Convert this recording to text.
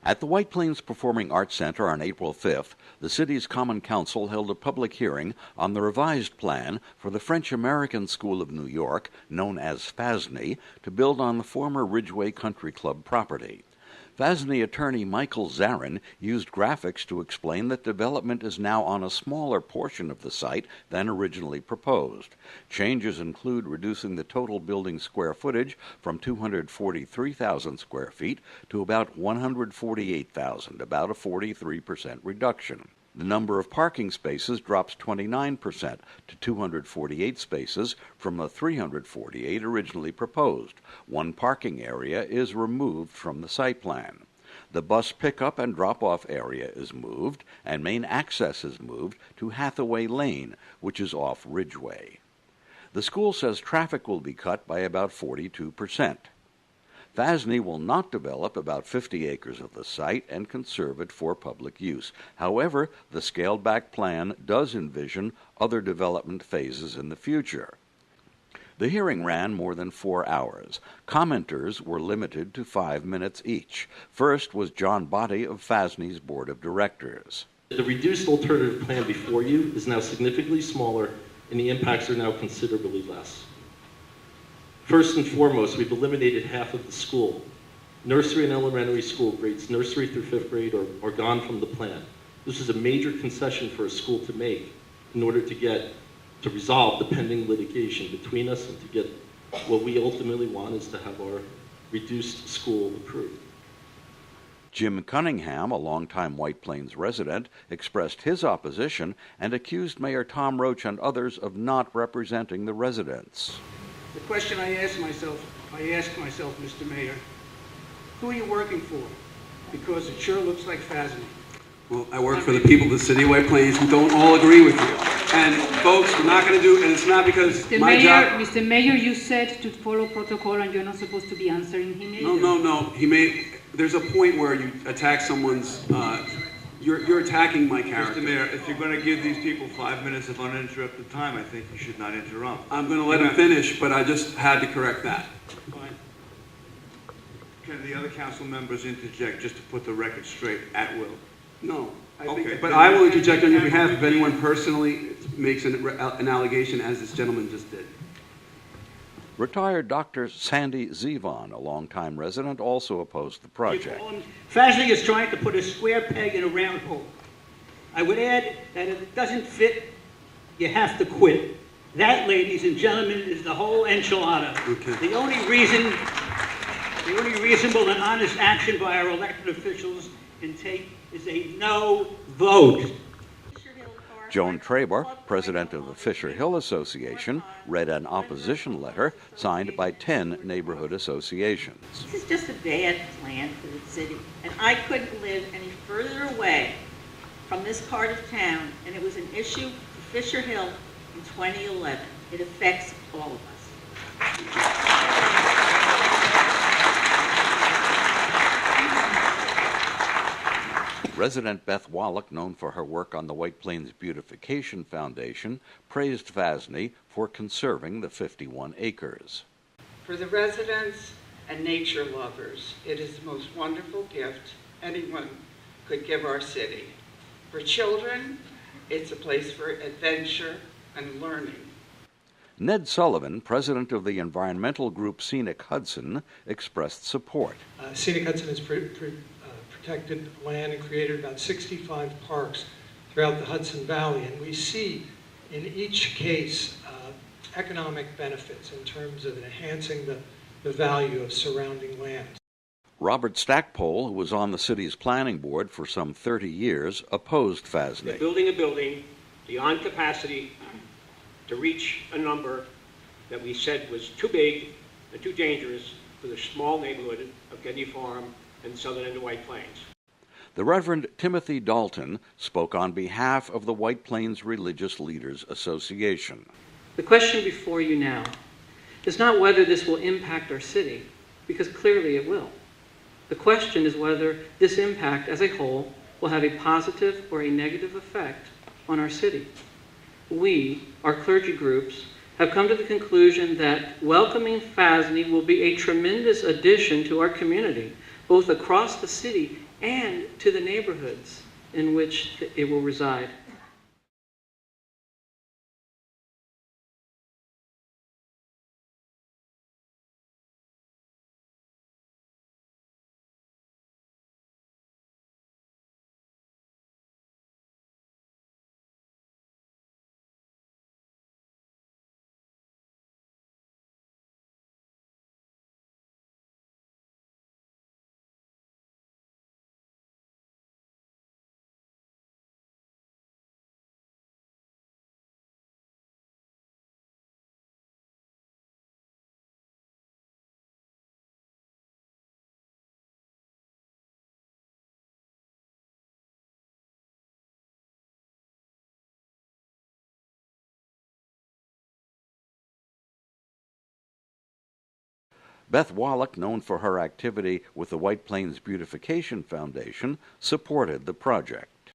At the White Plains Performing Arts Center on April 5th, the city's Common Council held a public hearing on the revised plan for the French-American School of New York, known as FASNY, to build on the former Ridgeway Country Club property. FASNY attorney Michael Zarin used graphics to explain that development is now on a smaller portion of the site than originally proposed. Changes include reducing the total building square footage from 243,000 square feet to about 148,000, about a 43% reduction. The number of parking spaces drops 29% to 248 spaces from the 348 originally proposed. One parking area is removed from the site plan. The bus pickup and drop-off area is moved, and main access is moved to Hathaway Lane, which is off Ridgeway. The school says traffic will be cut by about 42%. FASNY will not develop about 50 acres of the site and conserve it for public use. However, the scaled-back plan does envision other development phases in the future. The hearing ran more than 4 hours. Commenters were limited to 5 minutes each. First was John Botti of FASNY's Board of Directors. The reduced alternative plan before you is now significantly smaller, and the impacts are now considerably less. First and foremost, we've eliminated half of the school. Nursery and elementary school grades, nursery through 5th grade, are gone from the plan. This is a major concession for a school to make in order to resolve the pending litigation between us and to get what we ultimately want is to have our reduced school approved. Jim Cunningham, a longtime White Plains resident, expressed his opposition and accused Mayor Tom Roach and others of not representing the residents. The question I ask myself, Mr. Mayor, who are you working for? Because it sure looks like FASNY. Well, I work for the people of the city of White Plains who don't all agree with you. And folks, we're not going to do, and it's not because Mr. Mayor, you said to follow protocol and you're not supposed to be answering him either. No. There's a point where you attack someone's, you're attacking my character. Mr. Mayor, if you're going to give these people 5 minutes of uninterrupted time, I think you should not interrupt. I'm going to let him finish, but I just had to correct that. Fine. Can the other council members interject just to put the record straight at will? No. Okay. But I will interject on your behalf if anyone personally makes an allegation, as this gentleman just did. Retired Dr. Sandy Zevon, a longtime resident, also opposed the project. FASNY is trying to put a square peg in a round hole. I would add that if it doesn't fit, you have to quit. That, ladies and gentlemen, is the whole enchilada. Okay. The only reasonable and honest action by our elected officials can take is a no vote. Joan Traber, president of the Fisher Hill Association, read an opposition letter signed by 10 neighborhood associations. This is just a bad plan for the city, and I couldn't live any further away from this part of town, and it was an issue for Fisher Hill in 2011. It affects all of us. Resident Beth Wallach, known for her work on the White Plains Beautification Foundation, praised FASNY for conserving the 51 acres. For the residents and nature lovers, it is the most wonderful gift anyone could give our city. For children, it's a place for adventure and learning. Ned Sullivan, president of the environmental group Scenic Hudson, expressed support. Scenic Hudson has protected land and created about 65 parks throughout the Hudson Valley, and we see in each case economic benefits in terms of enhancing the value of surrounding land. Robert Stackpole, who was on the city's planning board for some 30 years, opposed FASNY. They're building a building beyond capacity to reach a number that we said was too big and too dangerous for the small neighborhood of Getty Farm and southern end of White Plains. The Reverend Timothy Dalton spoke on behalf of the White Plains Religious Leaders Association. The question before you now is not whether this will impact our city, because clearly it will. The question is whether this impact as a whole will have a positive or a negative effect on our city. We, our clergy groups, have come to the conclusion that welcoming FASNY will be a tremendous addition to our community, both across the city and to the neighborhoods in which it will reside. Beth Wallach, known for her activity with the White Plains Beautification Foundation, supported the project.